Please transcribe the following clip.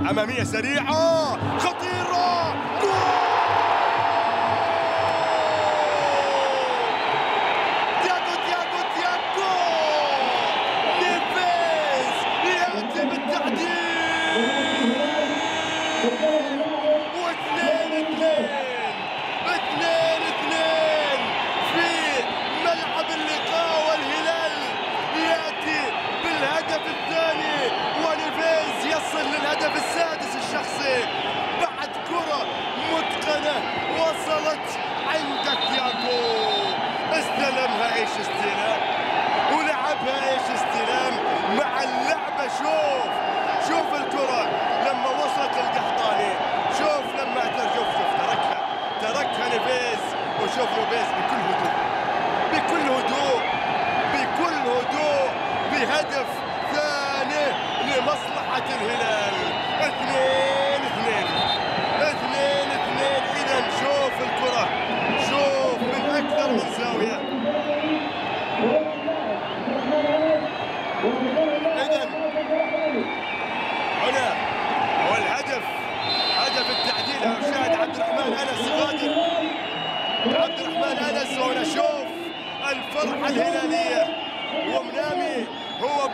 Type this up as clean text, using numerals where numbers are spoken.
أمامية سريعة خطيرة، جول! تياغو نيفيز يأتي بالتعديل، واثنين في ملعب اللقاء، والهلال يأتي بالهدف الثاني، ونيفيز يصل للهدف السادس الشخصي بعد كرة متقنة وصلت عند تياغو، استلمها ايش استلام ولعبها ايش استلام مع اللعبة. شوف الكرة لما وصلت للقحطاني، شوف لما تركها نيفيز، وشوف نيفيز بكل هدوء بهدف ثاني لمصلحة الهلال. 2-2. إذا شوف الكرة، شوف من أكثر من زاوية. إذا هنا هو الهدف، هدف التعديل. شاهد عبد الرحمن أنس غادر، عبد الرحمن أنس، وهنا شوف الفرحة الهلالية، ومنامي هو